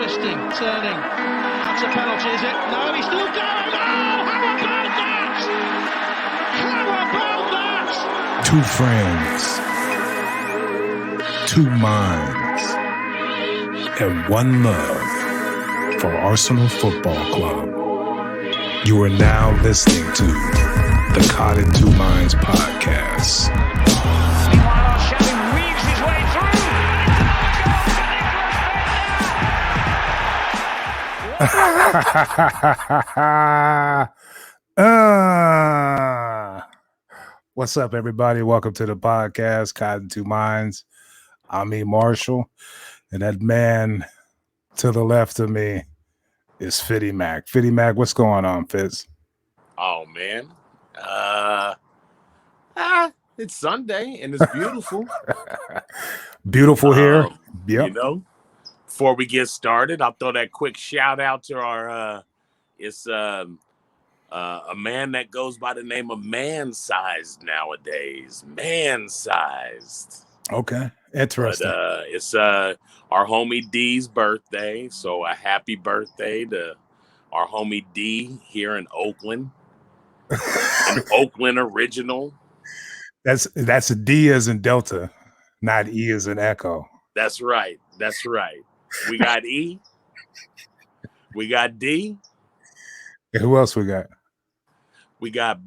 twisting, turning. That's a penalty, is it? No, he's still going. Oh, how about that? How about that? Two friends, two minds, and one love for Arsenal Football Club. You are now listening to the Caught in Two Minds podcast. Meanwhile, Shevin weaves his way through. What's up, everybody? Welcome to the podcast, Caught in Two Minds. I'm E. Marshall, and that man to the left of me is Fitty Mac. Fitty Mac, what's going on, Fitz? Oh, man. It's Sunday, and it's beautiful. Beautiful here. Yep. You know, before we get started, I'll throw that quick shout out to our a man that goes by the name of Man-Sized nowadays. Man-Sized. Okay. Interesting. But, it's our homie D's birthday, so a happy birthday to our homie D here in Oakland. An Oakland original. That's a D as in Delta, not E as in Echo. That's right. We got E. We got D. And who else we got? We got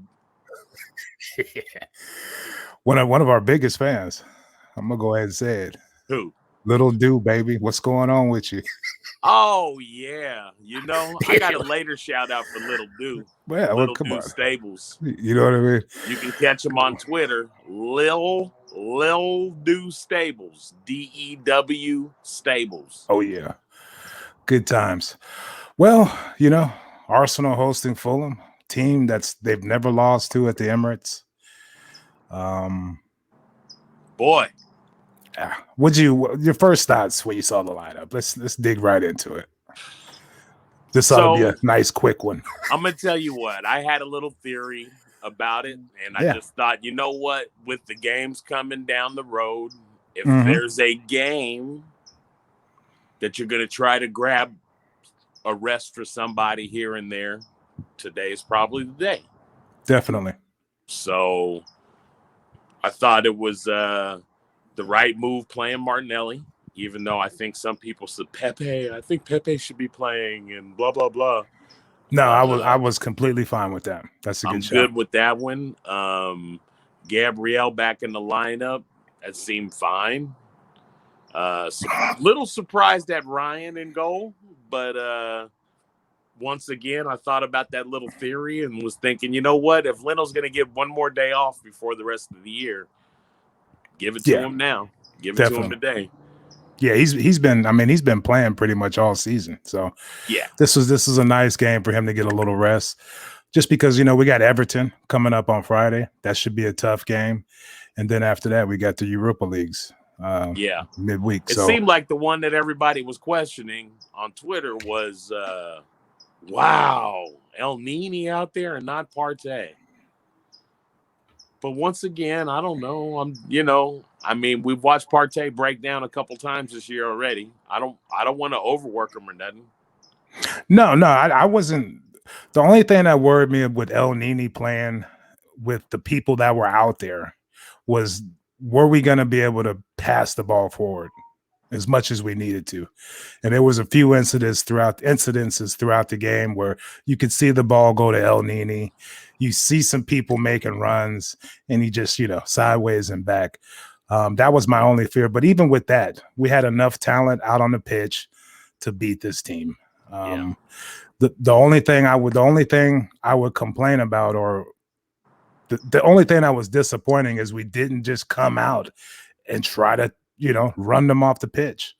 one of our biggest fans. I'm gonna go ahead and say it. who? Little Do, baby. What's going on with you? Oh yeah. You know, I got a later shout out for Little Do. Well, Little come Do on. Stables. You know what I mean? You can catch him on Twitter. Lil Do Stables. DEW Stables. Oh yeah. Good times. Well, you know, Arsenal hosting Fulham, team they've never lost to at the Emirates. Boy. Yeah. Your first thoughts when you saw the lineup? Let's dig right into it. This ought to be a nice quick one. I'm gonna tell you what, I had a little theory about it, and I just thought, you know what, with the games coming down the road, if there's a game that you're gonna try to grab a rest for somebody here and there, today is probably the day. Definitely. So I thought it was the right move playing Martinelli, even though I think some people said I think Pepe should be playing and blah, blah, blah. No, I was completely fine with that. That's a good shot. Good with that one. Gabriel back in the lineup. That seemed fine. Little surprised at Ryan in goal, but once again, I thought about that little theory and was thinking, you know what? If Leno's going to get one more day off before the rest of the year, give it to him now. Give it to him today. Yeah, he's been playing pretty much all season. So yeah, this is a nice game for him to get a little rest. Just because, you know, we got Everton coming up on Friday. That should be a tough game. And then after that, we got the Europa Leagues midweek. It seemed like the one that everybody was questioning on Twitter was wow, El Nini out there and not Partey. But once again, I don't know. We've watched Partey break down a couple times this year already. I don't want to overwork him or nothing. No, I wasn't. The only thing that worried me with El Nini playing with the people that were out there was, were we going to be able to pass the ball forward as much as we needed to? And there was a few incidences throughout the game where you could see the ball go to El Nini. You see some people making runs, and he just, sideways and back. That was my only fear. But even with that, we had enough talent out on the pitch to beat this team. The only thing I would complain about, or the only thing that was disappointing, is we didn't just come out and try to, run them off the pitch.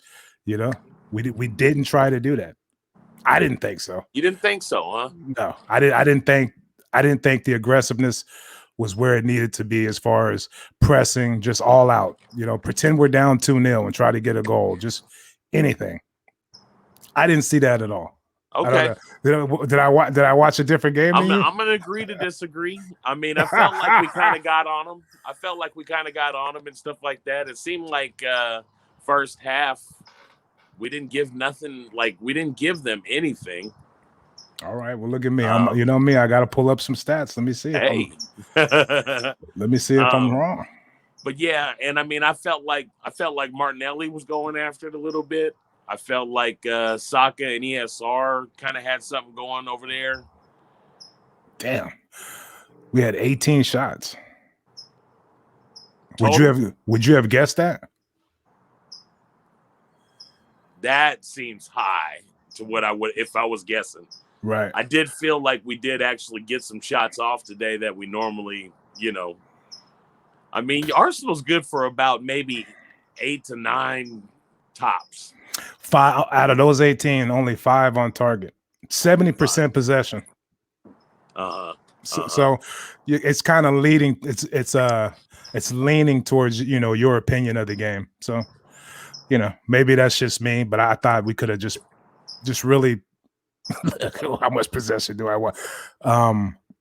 We didn't try to do that. I didn't think so. You didn't think so, huh? No, I didn't think the aggressiveness was where it needed to be as far as pressing, just all out. Pretend we're down 2-0 and try to get a goal. Just anything. I didn't see that at all. Okay. Did I watch a different game? I'm going to agree to disagree. I mean, I felt like we kind of got on them. And stuff like that. It seemed like first half We didn't give nothing. Like, we didn't give them anything. All right. Well, look at me. You know me. I got to pull up some stats. Let me see. Let me see if I'm wrong. But yeah, and I mean, I felt like Martinelli was going after it a little bit. I felt like Saka and ESR kind of had something going over there. Damn, we had 18 shots. Total? Would you have guessed that? That seems high to what I would if I was guessing. Right. I did feel like we did actually get some shots off today that we normally, I mean, Arsenal's good for about maybe 8 to 9 tops. 5 out of those 18, only 5 on target. 70% possession. So it's kind of leading. It's leaning towards your opinion of the game. So maybe that's just me, but I thought we could have just really. How much possession do I want?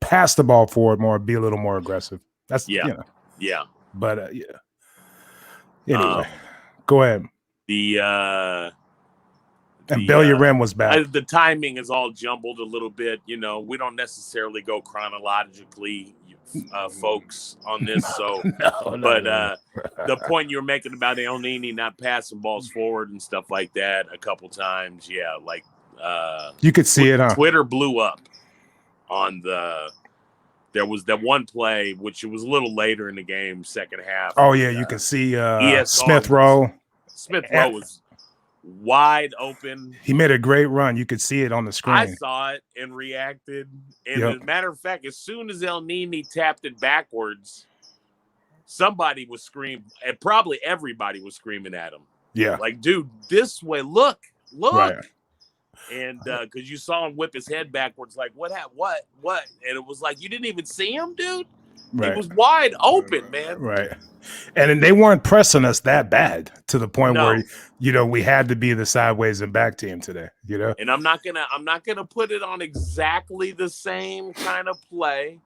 Pass the ball forward more, be a little more aggressive. That's yeah. But yeah. Anyway, go ahead. And Bellerin was back. The timing is all jumbled a little bit. We don't necessarily go chronologically, folks, on this. So, the point you were making about El Nini not passing balls forward and stuff like that a couple times, yeah, like. You could see it, huh? Twitter blew up on there was that one play, which it was a little later in the game, second half. Oh, yeah, you can see Smith Rowe. Smith Rowe was wide open. He made a great run. You could see it on the screen. I saw it and reacted. And as a matter of fact, as soon as El Nini tapped it backwards, somebody was screaming, and probably everybody was screaming at him. Yeah. Like, dude, this way, look. Right. And because you saw him whip his head backwards, like, what? And it was like, you didn't even see him, dude? Right. It was wide open, man. Right. And they weren't pressing us that bad to the point where, we had to be the sideways and back team today, And I'm not gonna put it on exactly the same kind of play,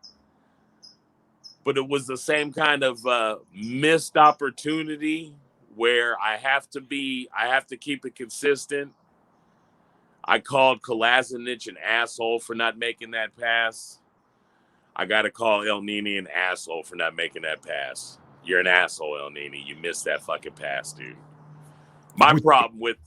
but it was the same kind of missed opportunity where I have to keep it consistent. I called Kolasinac an asshole for not making that pass. I got to call El Nini an asshole for not making that pass. You're an asshole, El Nini. You missed that fucking pass, dude. My problem with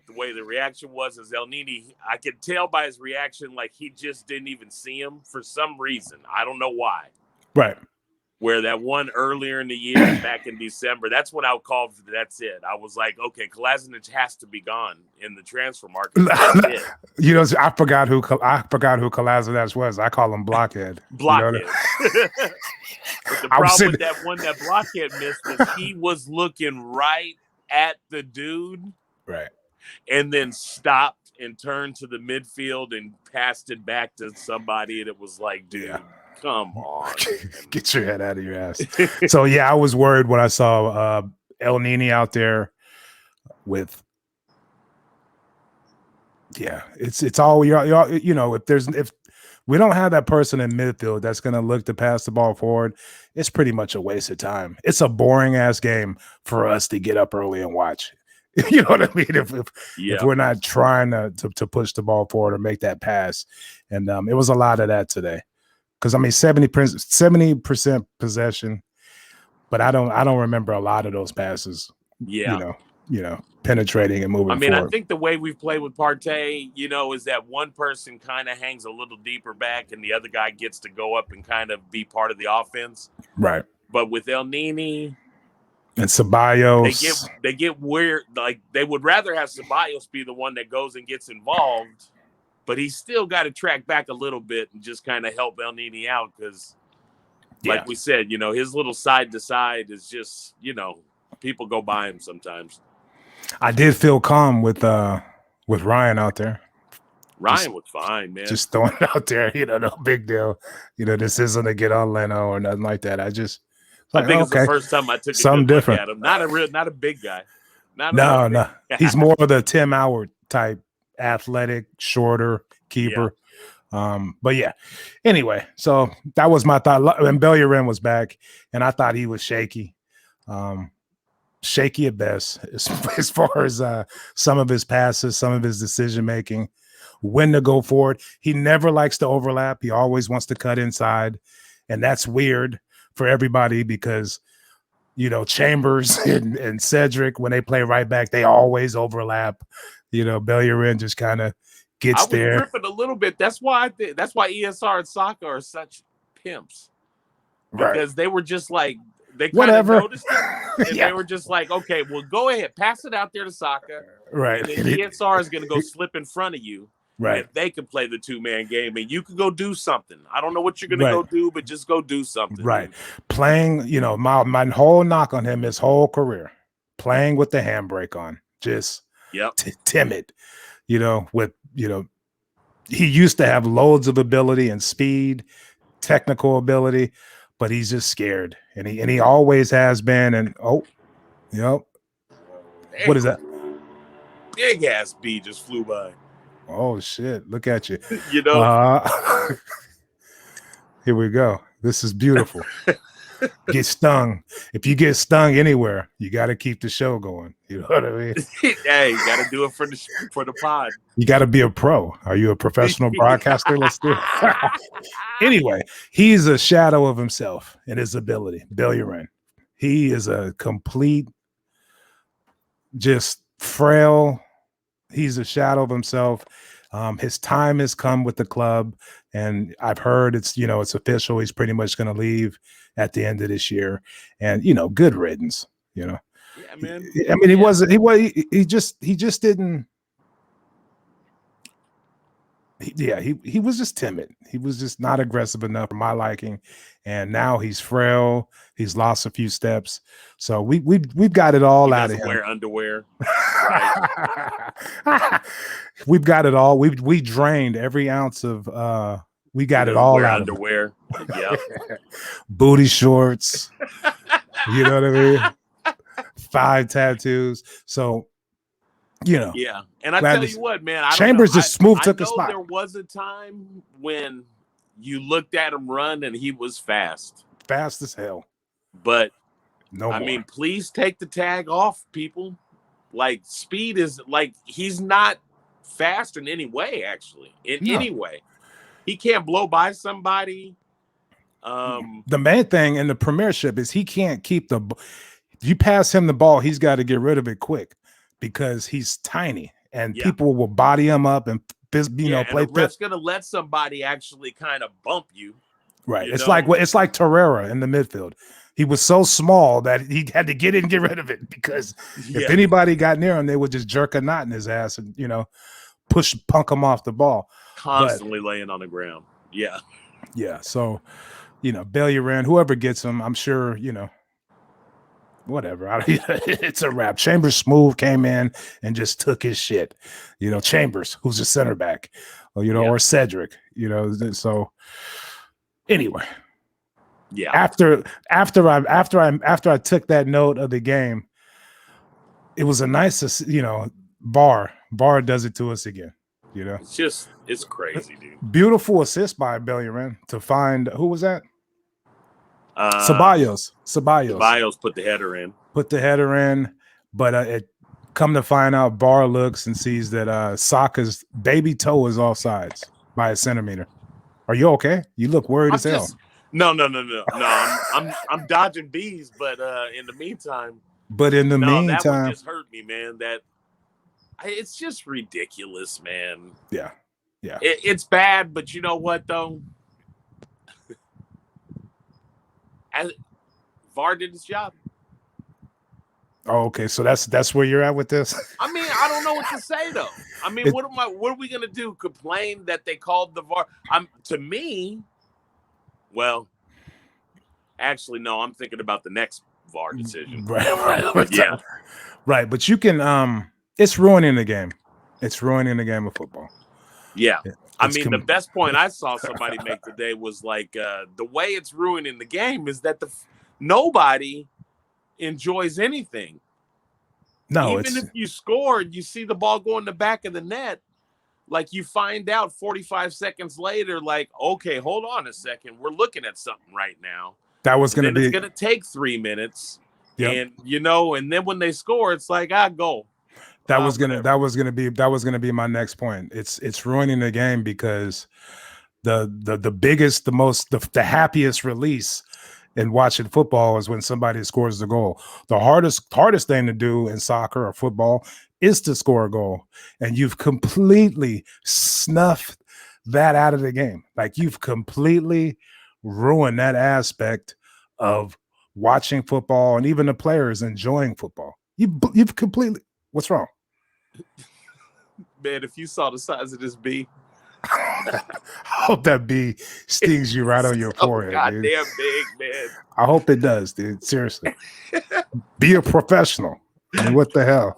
the way the reaction was is El Nini, I could tell by his reaction like he just didn't even see him for some reason. I don't know why. Right. Where that one earlier in the year, back in December, that's when I called. That's it. I was like, okay, Kolasinac has to be gone in the transfer market. That's it. I forgot who Kolasinac was. I call him Blockhead. Blockhead. But the problem with that one that Blockhead missed was he was looking right at the dude, right, and then stopped and turned to the midfield and passed it back to somebody, and it was like, dude. Yeah. Come on. Get your head out of your ass. So, yeah, I was worried when I saw El Nini out there with it's all if we don't have that person in midfield that's going to look to pass the ball forward, it's pretty much a waste of time. It's a boring ass game for us to get up early and watch. You know what I mean? If we're not trying to push the ball forward or make that pass. And it was a lot of that today. Because I mean 70% possession, but I don't remember a lot of those passes. Yeah, penetrating and moving. I mean, forward. I think the way we've played with Partey, is that one person kind of hangs a little deeper back, and the other guy gets to go up and kind of be part of the offense. Right. But with El Nini and Ceballos, they get weird. Like they would rather have Ceballos be the one that goes and gets involved. But he's still got to track back a little bit and just kind of help El Nini out because, like we said, his little side to side is just, people go by him sometimes. I did feel calm with Ryan out there. Ryan was fine, man. Just throwing it out there, no big deal. This isn't a get on Leno or nothing like that. I think it's the first time I took something different at him. Not a big guy. No. He's more of the Tim Howard type. Athletic, shorter keeper. But yeah. Anyway, so that was my thought. And Bellerin was back, and I thought he was shaky. shaky at best as far as some of his passes, some of his decision making, when to go for it. He never likes to overlap. He always wants to cut inside, and that's weird for everybody because Chambers and Cedric, when they play right back, they always overlap. Bellerin just kind of gets there. I was tripping a little bit. That's why ESR and Saka are such pimps. Because they were just like, they kind of noticed it, and they were just like, okay, well, go ahead, pass it out there to Saka. Right. And then ESR is going to go slip in front of you. Right. And they can play the two-man game, and you can go do something. I don't know what you're going to go do, but just go do something. Right. Playing, my whole knock on him his whole career, playing with the handbrake on, just timid, with, he used to have loads of ability and speed, technical ability, but he's just scared, and he always has been. And what is that? Big ass bee just flew by. Oh shit! Look at you. Here we go. This is beautiful. Get stung. If you get stung anywhere, you got to keep the show going. You know what I mean? Hey, you got to do it for the pod. You got to be a pro. Are you a professional broadcaster? Let's do it. Anyway, he's a shadow of himself and his ability. Bellerin. He is a complete, just frail. He's a shadow of himself. His time has come with the club, and I've heard it's official. He's pretty much going to leave at the end of this year, and good riddance. Yeah, man. I mean, he just didn't. He was just timid. He was just not aggressive enough for my liking, and now he's frail. He's lost a few steps, so we've got it all out of him. Wear underwear. We've got it all. We drained every ounce of. We got it all out underwear. Yeah. Booty shorts. You know what I mean? 5 tattoos. So. Yeah, and I tell you what, man, Chambers just smooth took a spot. There was a time when you looked at him run and he was fast as hell. But I mean, please take the tag off, people. Like, speed is like, he's not fast in any way. Actually, any way, he can't blow by somebody. The main thing in the Premiership is he can't keep the. You pass him the ball, he's got to get rid of it quick. Because he's tiny and people will body him up and play. And the ref's gonna let somebody actually kind of bump you. Right. It's like Torreira in the midfield. He was so small that he had to get in and get rid of it because if anybody got near him, they would just jerk a knot in his ass and punk him off the ball. Constantly laying on the ground. Yeah. Yeah. So, Bellerin, whoever gets him, I'm sure, whatever. It's a wrap. Chambers smooth came in and just took his shit. Chambers, who's a center back, or Cedric. So anyway, After I took that note of the game, it was a nice, VAR does it to us again. It's crazy, dude. Beautiful assist by Bellerin to find who was that? Ceballos put the header in, but it come to find out VAR looks and sees that Saka's baby toe is offsides by a centimeter. Are you okay? You look worried as hell. No. I'm dodging bees, but in the meantime. That one just hurt me, man. It's just ridiculous, man. Yeah. It's bad, but you know what though? VAR did his job. Oh, okay. So that's where you're at with this. I mean, I don't know what to say though. I mean, what are we gonna do? Complain that they called the VAR? To me, well, actually, no. I'm thinking about the next VAR decision. Right. Yeah. Right, but you can. It's ruining the game. It's ruining the game of football. Yeah. I mean, the best point I saw somebody make today was like the way it's ruining the game is that nobody enjoys anything. No, even if you score and you see the ball go in the back of the net, like you find out 45 seconds later, like, okay, hold on a second, we're looking at something right now. That was going to be. It's going to take 3 minutes, Yep. And and then when they score, it's like goal. That was gonna be my next point. It's ruining the game because the biggest, the happiest release in watching football is when somebody scores the goal. The hardest thing to do in soccer or football is to score a goal, and you've completely snuffed that out of the game. Like, you've completely ruined that aspect of watching football and even the players enjoying football. You've completely. What's wrong? Man, if you saw the size of this bee. I hope that bee stings you right on your forehead. Goddamn dude. big, man. I hope it does, dude. Seriously. Be a professional. I mean, what the hell?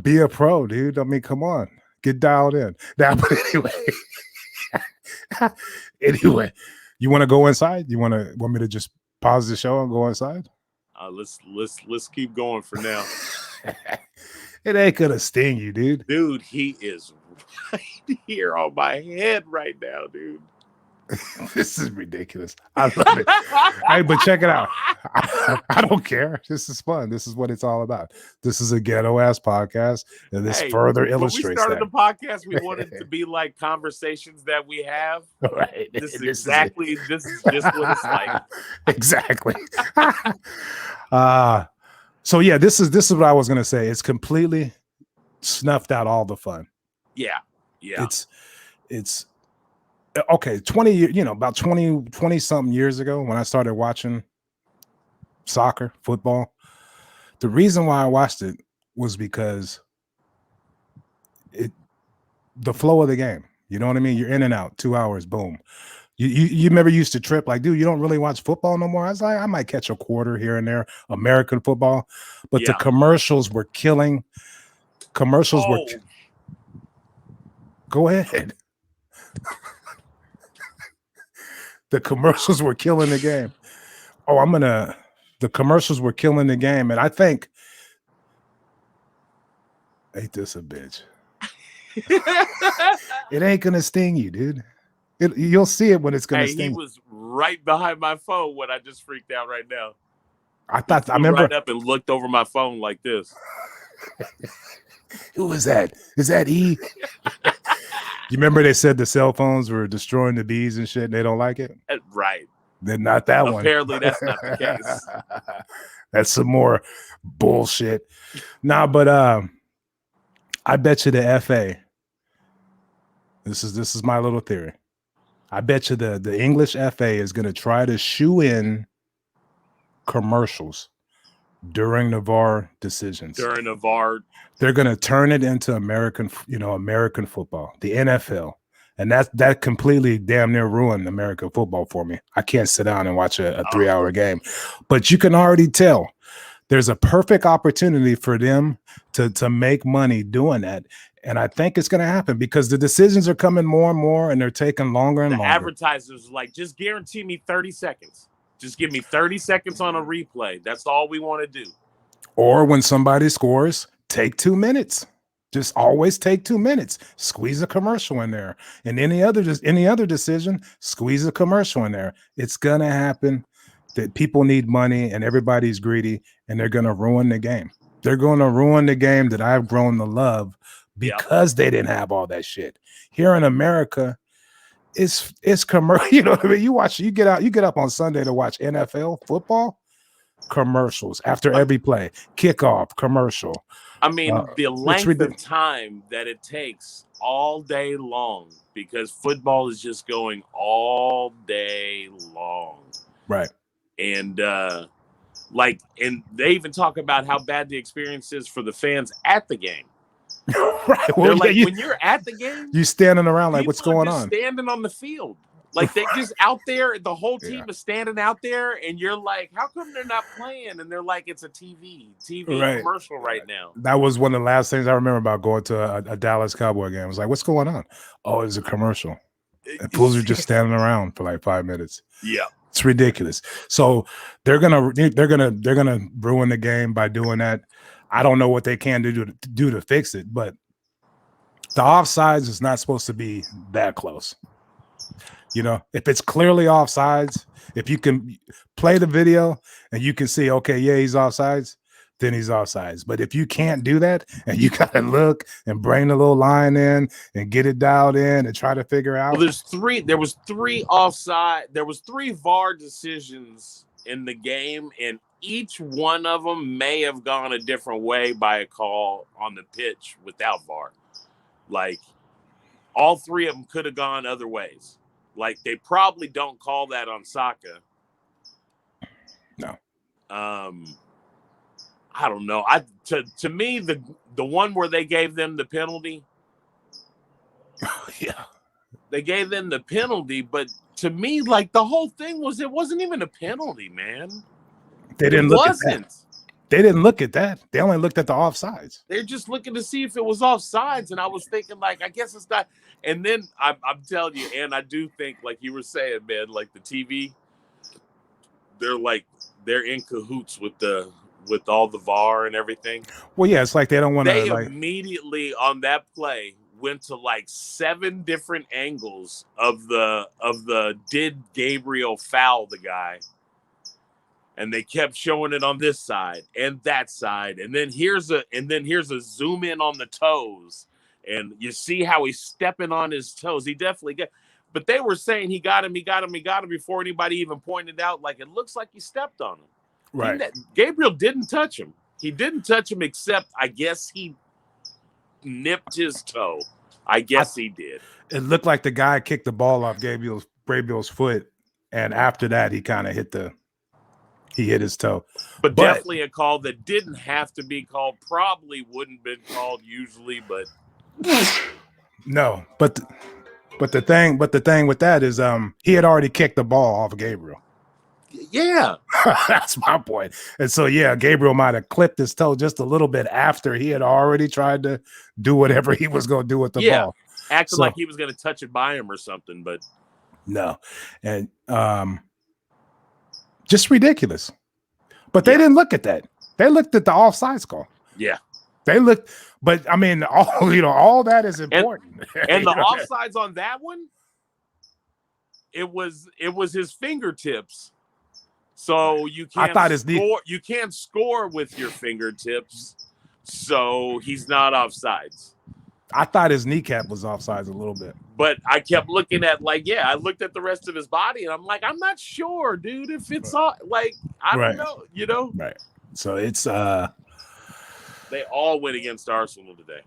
Be a pro, dude. I mean, come on. Get dialed in. Now, but anyway, you want to go inside? Want me to just pause the show and go inside? Let's keep going for now. It ain't gonna sting you, dude. Dude, he is right here on my head right now, dude. This is ridiculous. I love it. Hey, but check it out. I don't care. This is fun. This is what it's all about. This is a ghetto ass podcast, and this further illustrates when we started that. the podcast, we wanted it to be like conversations that we have. Right. This is just what it's like. Exactly. So yeah, this is what I was gonna say. It's completely snuffed out all the fun. Yeah. It's okay. 20 years, about 20 something years ago when I started watching soccer, football. The reason why I watched it was because the flow of the game. You know what I mean? You're in and out, 2 hours, boom. You never used to trip like, dude, you don't really watch football no more. I was like, I might catch a quarter here and there, American football, but the commercials were killing. Go ahead. The commercials were killing the game. The commercials were killing the game, and I think, ain't this a bitch? It ain't gonna sting you, dude. You'll see it when it's gonna sting. He was right behind my phone when I just freaked out right now. I remember right up and looked over my phone like this. Who was that? Is that E? You remember they said the cell phones were destroying the bees and shit, and they don't like it? Right. They're not that one. Apparently that's not the case. That's some more bullshit. Nah, but I bet you the FA. This is my little theory. I bet you the English FA is going to try to shoe in commercials during the VAR decisions. During the VAR, they're going to turn it into American football, the NFL, and that completely damn near ruined American football for me. I can't sit down and watch a 3-hour game, but you can already tell there's a perfect opportunity for them to make money doing that. And I think it's going to happen because the decisions are coming more and more, and they're taking longer and longer. The advertisers are like, just guarantee me 30 seconds. Just give me 30 seconds on a replay. That's all we want to do. Or when somebody scores, take 2 minutes. Just always take 2 minutes. Squeeze a commercial in there. And any other decision, squeeze a commercial in there. It's going to happen that people need money and everybody's greedy, and they're going to ruin the game. They're going to ruin the game that I've grown to love because they didn't have all that shit. Here in America, it's commercial. You know what I mean? You get up on Sunday to watch NFL football, commercials after every play, kickoff, commercial. I mean, the length of time that it takes all day long, because football is just going all day long. Right. And and they even talk about how bad the experience is for the fans at the game. Right. Well, when you're at the game, you standing around like, what's going on? Standing on the field. Like, they just out there, the whole team is standing out there, and you're like, how come they're not playing? And they're like, it's a TV commercial right now. That was one of the last things I remember about going to a Dallas Cowboy game. I was like, what's going on? Oh, it's a commercial. And fools are just standing around for like 5 minutes. Yeah. It's ridiculous. So they're gonna ruin the game by doing that. I don't know what they can do to fix it, but the offsides is not supposed to be that close. You know, if it's clearly offsides, if you can play the video and you can see, okay, yeah, he's offsides, then he's offsides. But if you can't do that and you got to look and bring the little line in and get it dialed in and try to figure out. Well, there was three offside. There was 3 VAR decisions in the game, and each one of them may have gone a different way by a call on the pitch without VAR. Like, all 3 of them could have gone other ways. Like, they probably don't call that on Saka. No. I don't know. To me, the one where they gave them the penalty. Yeah. They gave them the penalty, but to me, like, the whole thing it wasn't even a penalty, man. They didn't look at that. They didn't look at that. They only looked at the offsides. They're just looking to see if it was offsides, and I was thinking, like, I guess it's not. And then I'm telling you, and I do think, like you were saying, man, like the TV, they're in cahoots with all the VAR and everything. Well, yeah, it's like they don't want to. They like, immediately on that play went to like 7 different angles of the did Gabriel foul the guy, and they kept showing it on this side and that side, and then here's a zoom in on the toes, and you see how he's stepping on his toes. He definitely got. But they were saying he got him before anybody even pointed out, like, it looks like he stepped on him. right. Gabriel didn't touch him. He didn't touch him, except I guess he nipped his toe. I guess he did. It looked like the guy kicked the ball off Gabriel's foot, and after that, he kind of hit his toe. But definitely a call that didn't have to be called. Probably wouldn't have been called usually, but no. But the thing with that is, he had already kicked the ball off of Gabriel. Yeah, that's my point. And so, yeah, Gabriel might have clipped his toe just a little bit after he had already tried to do whatever he was going to do with the ball. Acting like he was going to touch it by him or something, but no. And just ridiculous. But they didn't look at that. They looked at the offsides call. Yeah. They looked, but I mean, all that is important. And the offsides on that one, it was his fingertips. So you can't score with your fingertips. So he's not offsides. I thought his kneecap was offsides a little bit. But I kept looking at, like, I looked at the rest of his body, and I'm like, I'm not sure, dude, if it's like, I don't know, you know? Right. So it's they all went against Arsenal today.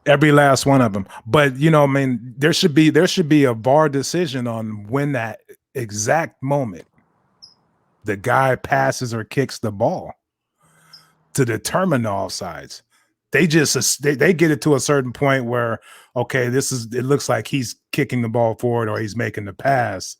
Every last one of them. But, you know, I mean, there should be a VAR decision on when that exact moment the guy passes or kicks the ball to determine the offsides. They just they get it to a certain point where, okay, it looks like he's kicking the ball forward or he's making the pass,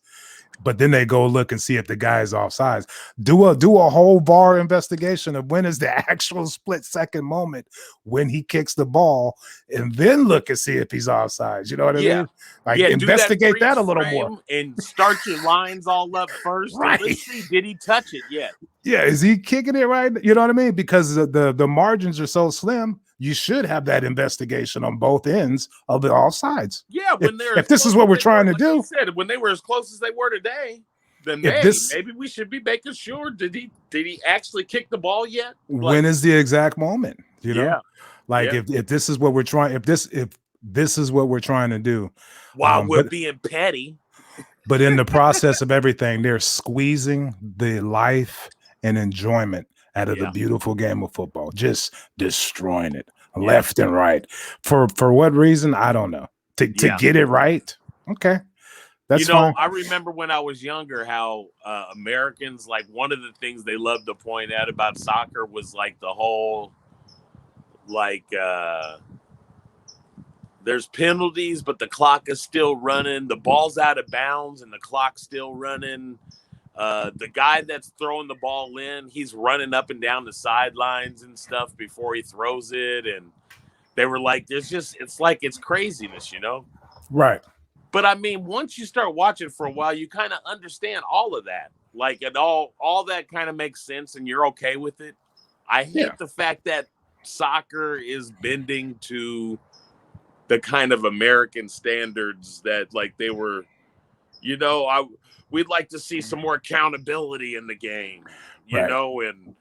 but then they go look and see if the guy is offsides. Do a whole VAR investigation of when is the actual split second moment when he kicks the ball, and then look and see if he's offsides. You know what I mean? Like, investigate that a little more and start your lines all up first. Right? Let's see, did he touch it yet? Yeah, is he kicking it right? You know what I mean? Because the margins are so slim, you should have that investigation on both ends of the offsides. Yeah, if this is what we're trying to do, when they were as close as they were today, then maybe we should be making sure. Did he actually kick the ball yet? When is the exact moment? You know, if this is what we're trying, if this is what we're trying to do, while we're being petty. But in the process of everything, they're squeezing the life and enjoyment out of the beautiful game of football, just destroying it left and right. For what reason? I don't know. To get it right. Okay. That's fine. I remember when I was younger how Americans, like, one of the things they loved to point out about soccer was like the whole, like, there's penalties, but the clock is still running. The ball's out of bounds and the clock's still running. The guy that's throwing the ball in, he's running up and down the sidelines and stuff before he throws it. And they were like, it's craziness, you know? Right. But I mean, once you start watching for a while, you kind of understand all of that. Like, and all that kind of makes sense and you're okay with it. I hate the fact that soccer is bending to the kind of American standards that, like, they were You know, we'd like to see some more accountability in the game. You know, and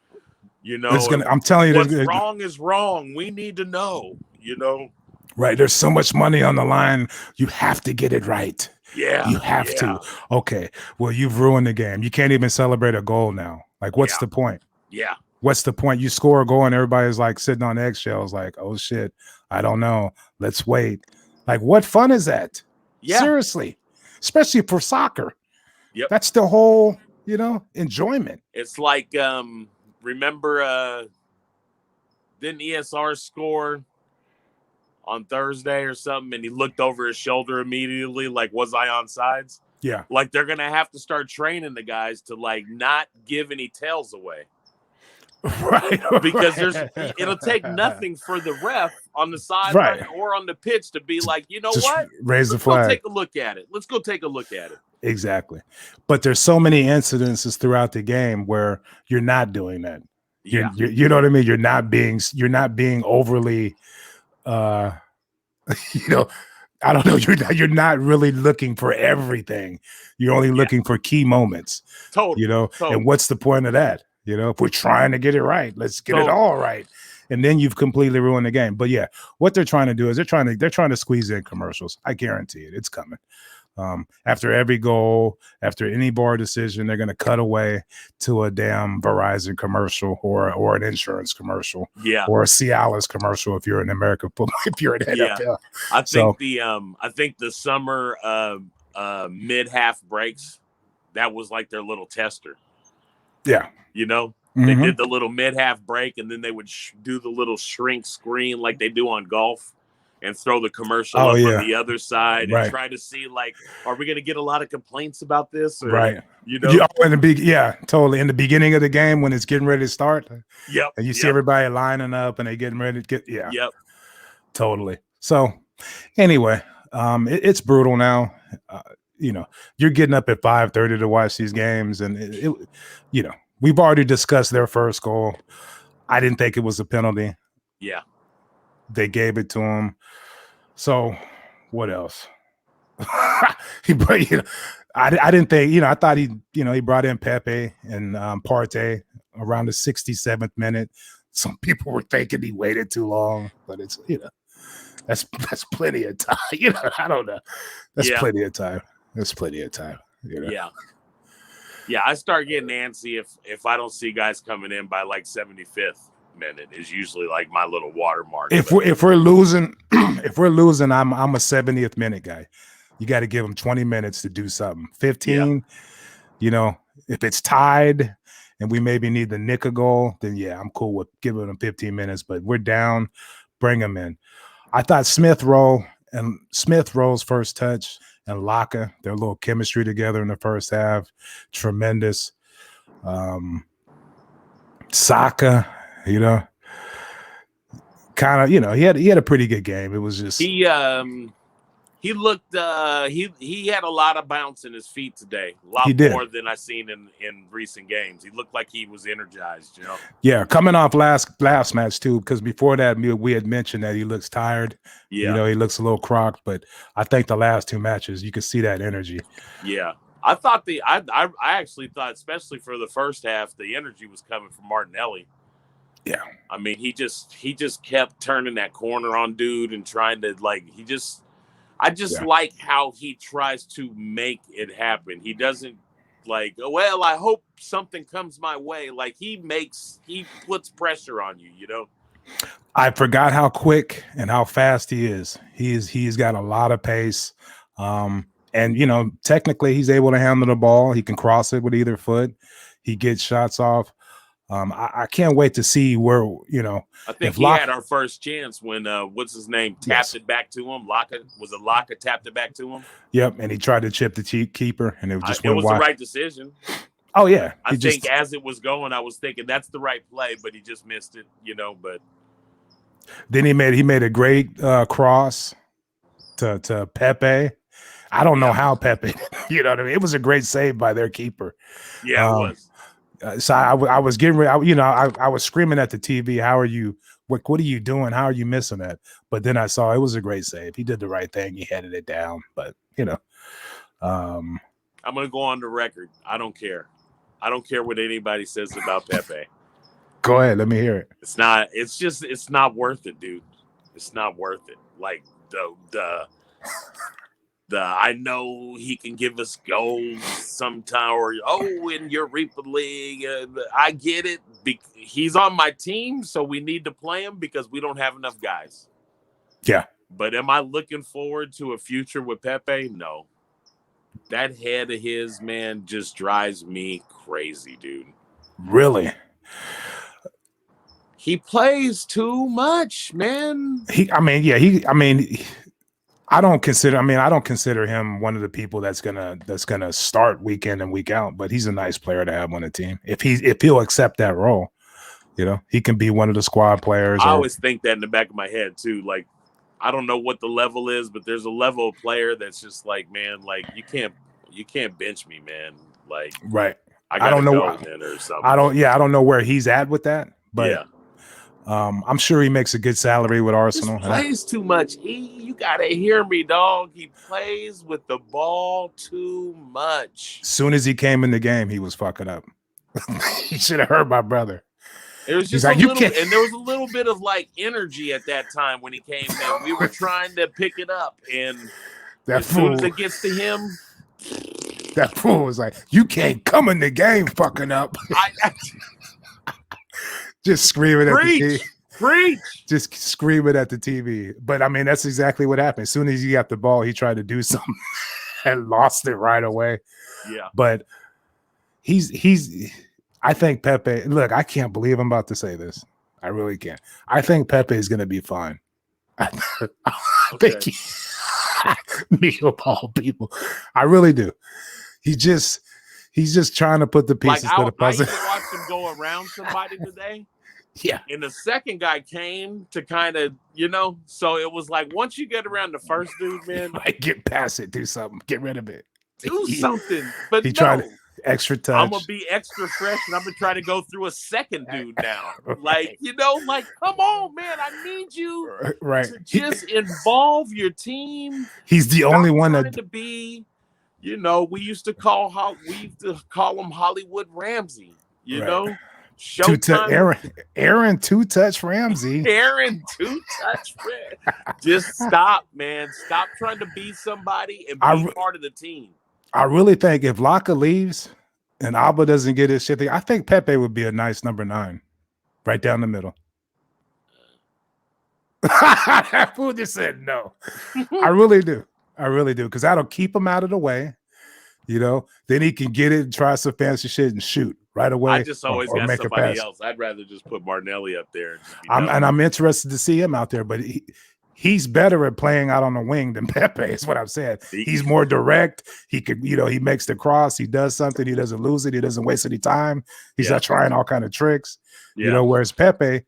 I'm telling you, what's wrong is wrong. We need to know. You know, right? There's so much money on the line. You have to get it right. Yeah, you have to. Okay, well, you've ruined the game. You can't even celebrate a goal now. Like, what's the point? Yeah. What's the point? You score a goal and everybody's like sitting on eggshells, like, oh shit, I don't know. Let's wait. Like, what fun is that? Yeah. Seriously, especially for soccer. Yep. That's the whole, enjoyment. It's like, remember, didn't ESR score on Thursday or something, and he looked over his shoulder immediately, like, was I on sides? Yeah. Like, they're going to have to start training the guys to, like, not give any tails away. Right. Because it'll take nothing for the ref on the sideline or on the pitch to be like, you know just what? Raise the flag. Let's go take a look at it. Let's go take a look at it. Exactly. But there's so many incidences throughout the game where you're not doing that. Yeah. You know what I mean? You're not being overly I don't know. You're not really looking for everything. You're only looking for key moments. Totally. And what's the point of that? If we're trying to get it right, let's get it all right. And then you've completely ruined the game. But yeah, what they're trying to do is they're trying to squeeze in commercials. I guarantee it. It's coming. After every goal, after any VAR decision, they're going to cut away to a damn Verizon commercial or an insurance commercial, or a Cialis commercial if you're in American football, if you're in NFL. I think the summer mid-half breaks, that was like their little tester. Yeah, they did the little mid-half break, and then they would do the little shrink screen like they do on golf. And throw the commercial up on the other side and try to see, like, are we going to get a lot of complaints about this? Or, totally. In the beginning of the game when it's getting ready to start. Yep. And you see everybody lining up and they getting ready to get. Yeah. Yep. Totally. So, anyway, it's brutal now. You're getting up at 5:30 to watch these games, and we've already discussed their first goal. I didn't think it was a penalty. Yeah. They gave it to him. So what else? I didn't think, I thought he brought in Pepe and Partey around the 67th minute. Some people were thinking he waited too long, but it's, that's plenty of time. I don't know. That's plenty of time. That's plenty of time. Yeah. Yeah. I start getting antsy if I don't see guys coming in by like 75th. minute is usually like my little watermark. If we're losing, I'm a 70th minute guy. You got to give them 20 minutes to do something. 15, if it's tied and we maybe need to nick a goal, then I'm cool with giving them 15 minutes. But we're down, bring them in. I thought Smith Rowe's first touch and Laka, their little chemistry together in the first half, tremendous. Saka. Kind of, he had a pretty good game. It was just he looked he had a lot of bounce in his feet today, a lot more than I've seen in recent games. He looked like he was energized. Yeah, coming off last match too, because before that we had mentioned that he looks tired. Yeah, he looks a little crocked, but I think the last two matches you could see that energy. Yeah. I thought I actually thought, especially for the first half, the energy was coming from Martinelli. Yeah. I mean, he just kept turning that corner on dude and trying to I like how he tries to make it happen. He doesn't like, well, I hope something comes my way. Like he puts pressure on you, I forgot how quick and how fast he is. He's got a lot of pace. And technically he's able to handle the ball. He can cross it with either foot. He gets shots off. I can't wait to see where, I think he had our first chance when what's his name tapped it back to him. Laka tapped it back to him. Yep, and he tried to chip the keeper, and it just it was the right decision. Oh yeah, I think as it was going, I was thinking that's the right play, but he just missed it, But then he made a great cross to Pepe. I don't know how Pepe, what I mean. It was a great save by their keeper. Yeah, it was. So I was getting ready, I was screaming at the TV, how are you, what are you doing? How are you missing that? But then I saw it was a great save. He did the right thing. He headed it down, but I'm going to go on the record. I don't care. I don't care what anybody says about Pepe. Go ahead. Let me hear it. It's not worth it, dude. It's not worth it. Like the I know he can give us goals sometime, or in Europa League. I get it. He's on my team, so we need to play him because we don't have enough guys. Yeah. But am I looking forward to a future with Pepe? No. That head of his, man, just drives me crazy, dude. Really? He plays too much, man. I don't consider him one of the people that's gonna start week in and week out, but he's a nice player to have on the team. If he'll accept that role, he can be one of the squad players. I always think that in the back of my head too. Like, I don't know what the level is, but there's a level of player that's just like, man, like you can't bench me, man. Like, right. I don't know then or something. I don't know where he's at with that, but yeah. I'm sure he makes a good salary with Arsenal. He plays too much. You gotta hear me, dog. He plays with the ball too much. As soon as he came in the game, he was fucking up. He should have heard my brother. It was just and there was a little bit of like energy at that time when he came in. We were trying to pick it up, and as soon as it gets to him, that fool was like, "You can't come in the game fucking up." Just screaming at the TV. Preach. Just screaming at the TV. But I mean, that's exactly what happened. As soon as he got the ball, he tried to do something and lost it right away. Yeah. But I think Pepe, look, I can't believe I'm about to say this. I really can't. I think Pepe is going to be fine. I think me of all people. I really do. He's just trying to put the pieces to the puzzle. I even watched him go around somebody today. Yeah. And the second guy came to kind of, so it was like once you get around the first dude, man. Like, get past it, do something, get rid of it. Do something. But he tried extra touch. I'm going to be extra fresh and I'm going to try to go through a second dude now. Right. Like, come on, man. I need you to just involve your team. He's the only one that to be. We used to call him Hollywood Ramsey. Showtime. Aaron two-touch Ramsey. Aaron two-touch Ramsey. Just stop, man. Stop trying to be somebody and be part of the team. I really think if Laka leaves and Alba doesn't get his shit, I think Pepe would be a nice number 9, right down the middle. That fool just said no. I really do. Because that'll keep him out of the way. Then he can get it and try some fancy shit and shoot right away. I just always got somebody else. I'd rather just put Martinelli up there. And I'm interested to see him out there, but he's better at playing out on the wing than Pepe, is what I'm saying. He's more direct. He could, he makes the cross. He does something. He doesn't lose it. He doesn't waste any time. He's not trying all kind of tricks. Whereas Pepe,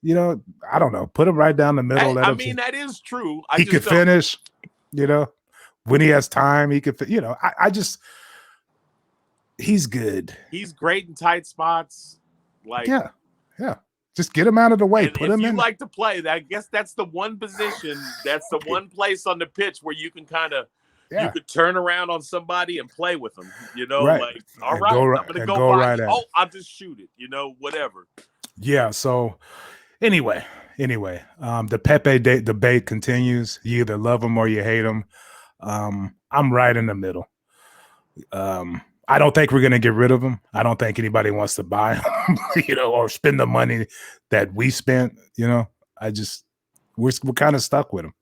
I don't know, put him right down the middle. That is true. He could finish, when he has time, he could, he's good. He's great in tight spots. Like, yeah. Just get him out of the way. Put him in. If you like to play, I guess that's the one position. That's the one place on the pitch where you can kind of, you could turn around on somebody and play with them. Like, all right, I'm going to go right at it. I'll just shoot it. Whatever. Yeah. So anyway, the Pepe debate continues. You either love him or you hate him. I'm right in the middle. I don't think we're going to get rid of him. I don't think anybody wants to buy him, or spend the money that we spent. We're kind of stuck with him.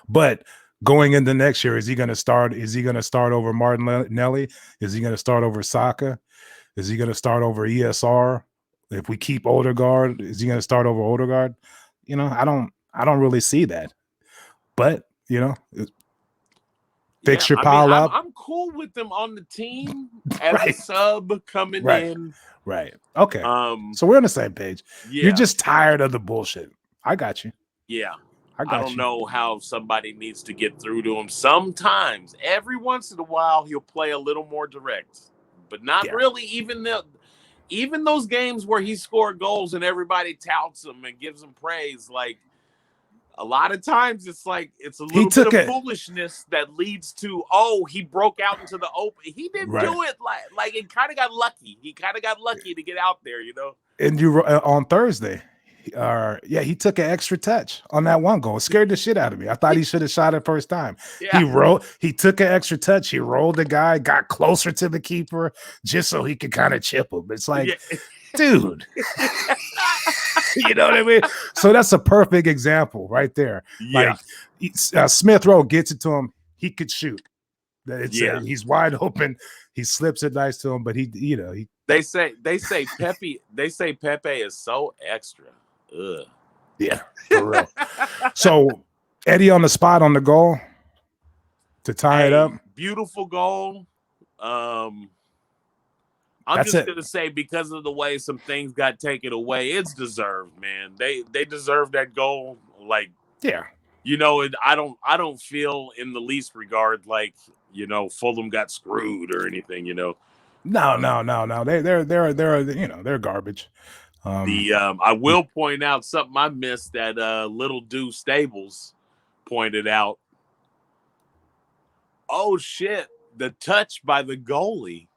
But going into next year, is he going to start? Is he going to start over Martinelli? Is he going to start over Saka? Is he going to start over ESR? If we keep Odegaard, is he going to start over Odegaard? I don't really see that. But fixture pile up. I'm cool with them on the team as a sub coming in. Right. Okay. So we're on the same page. Yeah. You're just tired of the bullshit. I got you. Yeah. I don't know how somebody needs to get through to him. Sometimes, every once in a while, he'll play a little more direct, but not really. Even those games where he scored goals and everybody touts him and gives him praise, like, a lot of times it's like it's a little bit of foolishness that leads to he broke out into the open. He didn't do it like it kind of got lucky. He kind of got lucky to get out there, And you on Thursday, he took an extra touch on that one goal. It scared the shit out of me. I thought he should have shot it first time. Yeah. He took an extra touch. He rolled the guy, got closer to the keeper just so he could kind of chip him. It's like, dude. You know what I mean? So that's a perfect example right there. Yeah. Like Smith Rowe gets it to him. He could shoot. He's wide open. He slips it nice to him, but they say Pepe is so extra. Ugh. Yeah, for real. So Eddie on the spot on the goal to tie it up. Beautiful goal. I'm just gonna say because of the way some things got taken away, it's deserved, man. They deserve that goal. Like, I don't feel in the least regard like Fulham got screwed or anything. No. They're garbage. I will point out something I missed that Little Do Stables pointed out. Oh shit! The touch by the goalie.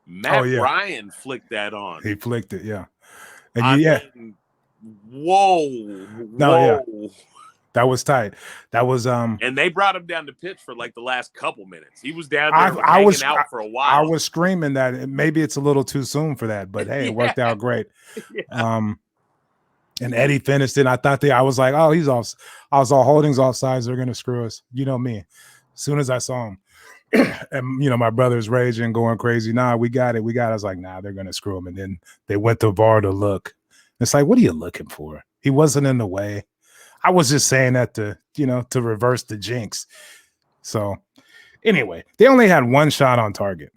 Matt Ryan flicked that on. He flicked it, yeah. And I mean, whoa. That was tight. That was and they brought him down the pitch for like the last couple minutes. He was down there hanging out for a while. I was screaming that maybe it's a little too soon for that, but hey, it worked out great. And Eddie finished it. I thought I was like, oh, he's off. I was all holdings offsides. They're gonna screw us. You know me. As soon as I saw him. And my brother's raging, going crazy. Nah, we got it. I was like, nah, they're gonna screw him. And then they went to VAR to look. It's like, what are you looking for? He wasn't in the way. I was just saying that to reverse the jinx. So anyway, they only had one shot on target.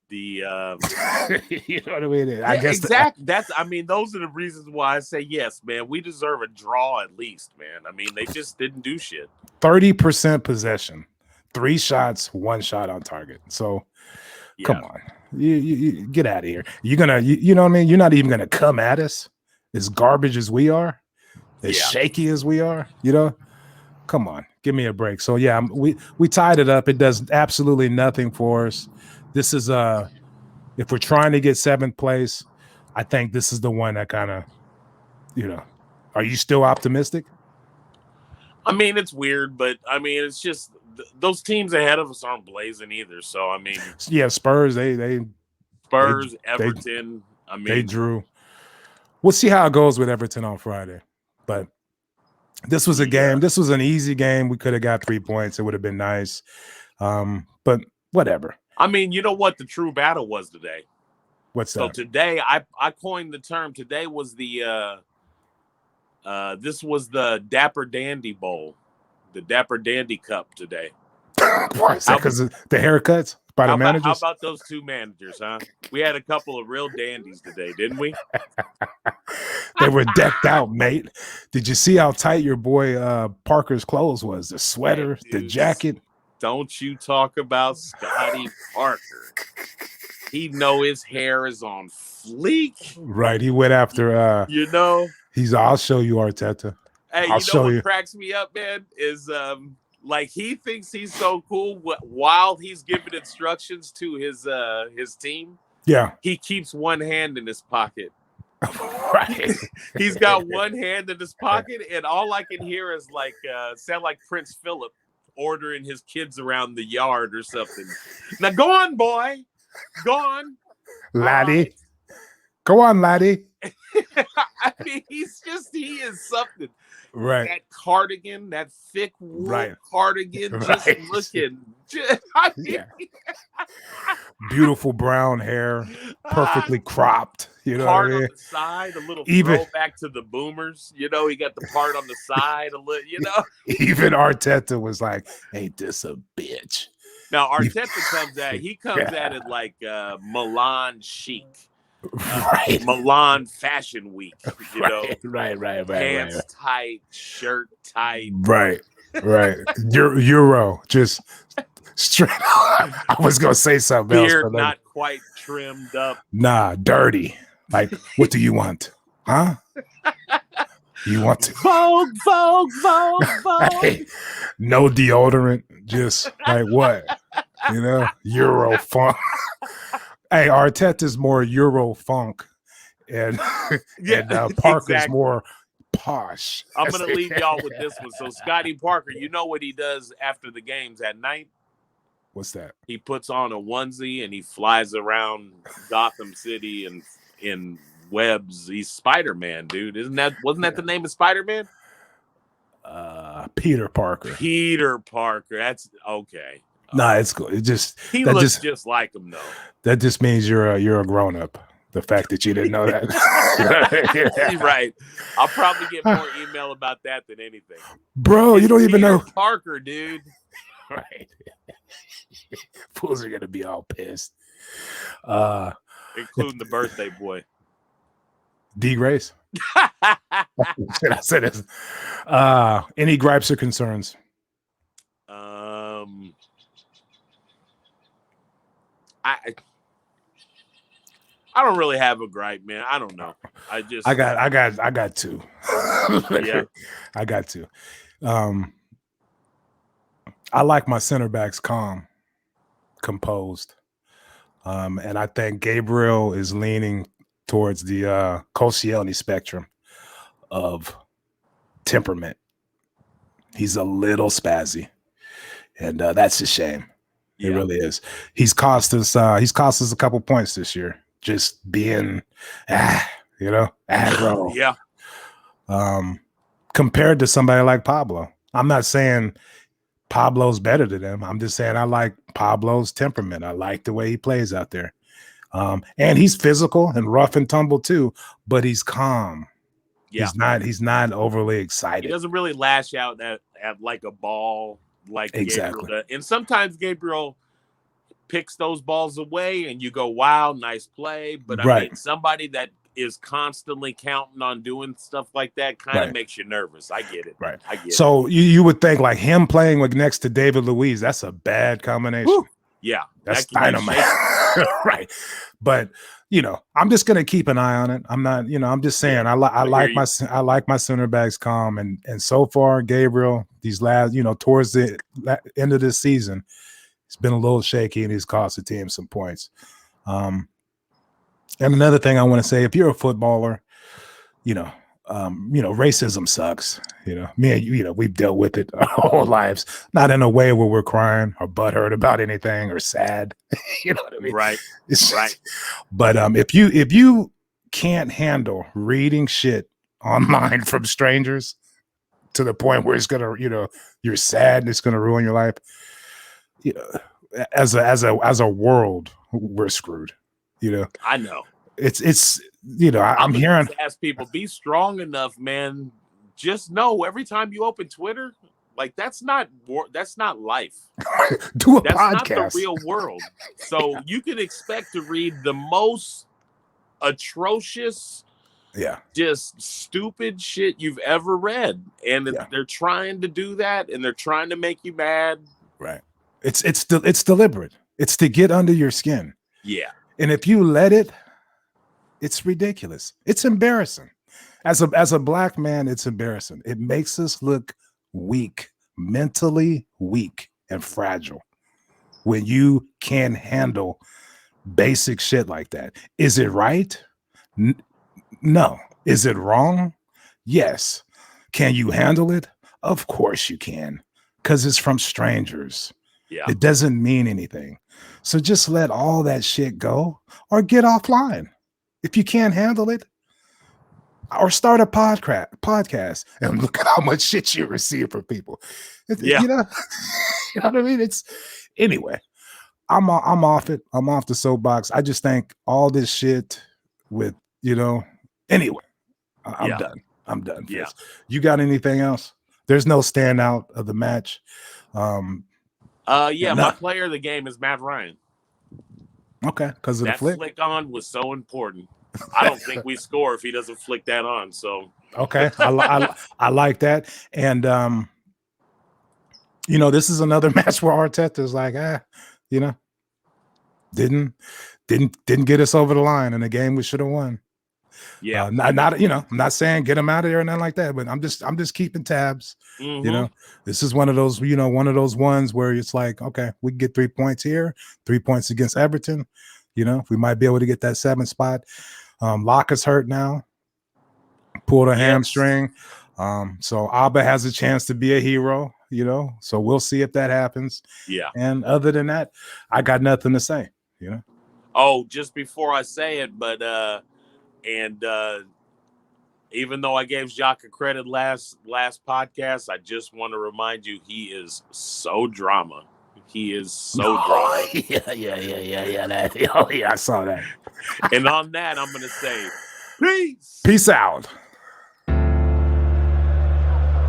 You know what I mean? I guess exactly. Those are the reasons why I say yes, man. We deserve a draw at least, man. I mean, they just didn't do shit. 30% possession. 3 shots, 1 shot on target. So come on, you get out of here. You're gonna, you know what I mean? You're not even gonna come at us as garbage as we are, as shaky as we are. Come on, give me a break. So we tied it up. It does absolutely nothing for us. This is if we're trying to get 7th place, I think this is the one that kind of, Are you still optimistic? I mean, it's weird, but I mean, it's just. Those teams ahead of us aren't blazing either. So I mean, Spurs. Everton. They drew. We'll see how it goes with Everton on Friday. But this was a game. This was an easy game. We could have got 3 points. It would have been nice. But whatever. I mean, you know what the true battle was today? What's that? So today, I coined the term. Today was this was the Dapper Dandy Bowl. The Dapper Dandy Cup today. Why is that because of the haircuts by the managers? How about those 2 managers, huh? We had a couple of real dandies today, didn't we? They were decked out, mate. Did you see how tight your boy Parker's clothes was? The sweater, the jacket. Don't you talk about Scotty Parker. He know his hair is on fleek. Right. He went after I'll show you Arteta. Hey, what cracks me up, man, is like he thinks he's so cool while he's giving instructions to his team. Yeah. He keeps one hand in his pocket. Right. He's got one hand in his pocket, and all I can hear is like sound like Prince Philip ordering his kids around the yard or something. Now go on, boy. Go on. Laddie. Right. Go on, laddie. I mean, he is something. Right. That cardigan, that thick wool cardigan, just looking. Beautiful brown hair, perfectly cropped. You know part what I mean? On the side, a little throwback to the boomers. He got the part on the side, a little. Even Arteta was like, "Ain't this a bitch?" Now Arteta comes at it like Milan chic. Milan Fashion Week, right. Pants tight, shirt tight. Right. Euro, just straight. I was gonna say something else. Beard not quite trimmed up. Nah, dirty. Like, what do you want? Huh? You want to Vogue, Vogue, Vogue, Vogue. hey, no deodorant, just like what? Euro funk. Hey, Arteta's more Euro funk, and Parker's exactly. more posh. I'm going to leave y'all with this one. So Scotty Parker, you know what he does after the games at night? What's that? He puts on a onesie and he flies around Gotham City and in webs. He's Spider-Man, dude. Wasn't that the name of Spider-Man? Peter Parker. Peter Parker. That's okay. Nah, it's cool. It just he looks just like him though. That just means you're a grown up. The fact that you didn't know that. Right. I'll probably get more email about that than anything. Bro, you don't even know Parker, dude. Right. Fools are gonna be all pissed. Including the birthday boy. D Grace. Should I say this? Any gripes or concerns? I don't really have a gripe, man. I don't know. I got two. Yeah. I got two. I like my center backs calm, composed. And I think Gabriel is leaning towards the Koscielny spectrum of temperament. He's a little spazzy, and that's a shame. It really is. He's cost us a couple points this year, just being aggro. Yeah. Compared to somebody like Pablo. I'm not saying Pablo's better than him. I'm just saying I like Pablo's temperament. I like the way he plays out there. And he's physical and rough and tumble too, but he's calm. Yeah. He's not overly excited. He doesn't really lash out at like a ball like exactly. Gabriel does. And sometimes Gabriel picks those balls away and you go, wow, nice play. But I mean, somebody that is constantly counting on doing stuff like that kind of makes you nervous. I get it. Right. I get it. So you would think like him playing next to David Luiz, that's a bad combination. Woo. Yeah. That's dynamite. Right. But I'm just gonna keep an eye on it. I'm not, I'm just saying I like my center backs calm, and so far Gabriel, these last, towards the end of this season, it's been a little shaky and he's cost the team some points. And another thing I want to say, if you're a footballer, racism sucks. Me and you, we've dealt with it our whole lives, not in a way where we're crying or butthurt about anything or sad. You know what I mean? Right. Right. But if you can't handle reading shit online from strangers to the point where it's gonna, you're sad and it's gonna ruin your life, as a world, we're screwed. I know. I'm hearing ask people, be strong enough, man. Just know every time you open Twitter, like that's not life. Do a that's podcast. Not the real world. So you can expect to read the most atrocious, just stupid shit you've ever read, and they're trying to do that, and they're trying to make you mad. Right. It's deliberate. It's to get under your skin. Yeah. And if you let it, it's ridiculous. It's embarrassing. As a black man, it's embarrassing. It makes us look weak, mentally weak and fragile when you can't handle basic shit like that. Is it right? No. Is it wrong? Yes. Can you handle it? Of course you can, because it's from strangers. Yeah. It doesn't mean anything. So just let all that shit go or get offline. If you can't handle it, or start a podcast and look at how much shit you receive from people. You know what I mean? Anyway, I'm off it. I'm off the soapbox. I just think all this shit with, anyway, I'm done. I'm done. Yeah. You got anything else? There's no standout of the match. My player of the game is Matt Ryan. Okay, because of that the flick on was so important. I don't think we score if he doesn't flick that on. So okay, I like that, and this is another match where Arteta's like, didn't get us over the line in a game we should have won. Yeah. Not I'm not saying get him out of there or nothing like that, but I'm just keeping tabs. Mm-hmm. This is one of those, ones where it's like, okay, we can get 3 points here, 3 points against Everton. We might be able to get that 7th spot. Locke is hurt now, pulled a hamstring. So Abba has a chance to be a hero, so we'll see if that happens. Yeah. And other than that, I got nothing to say, Oh, just before I say it, but even though I gave Jacques credit last podcast, I just want to remind you he is so drama. He is so drama. Yeah. I saw that. And on that, I'm going to say, peace out.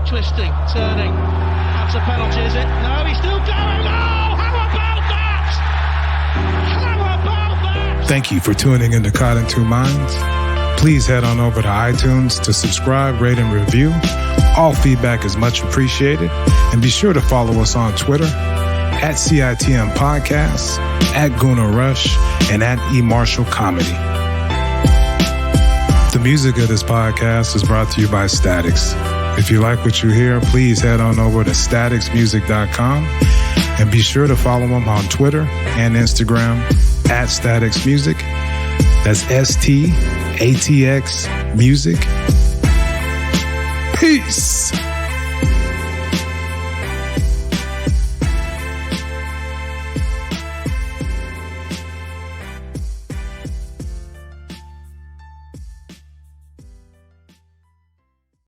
Twisting, turning. That's a penalty, is it? No, he's still going. Oh, how about that? How about that? Thank you for tuning into Caught in Two Minds. Please head on over to iTunes to subscribe, rate, and review. All feedback is much appreciated. And be sure to follow us on Twitter at CITM Podcasts, at Guna Rush, and at eMarshall Comedy. The music of this podcast is brought to you by Statics. If you like what you hear, please head on over to staticsmusic.com and be sure to follow them on Twitter and Instagram at Statics Music. That's STATX Music. Peace.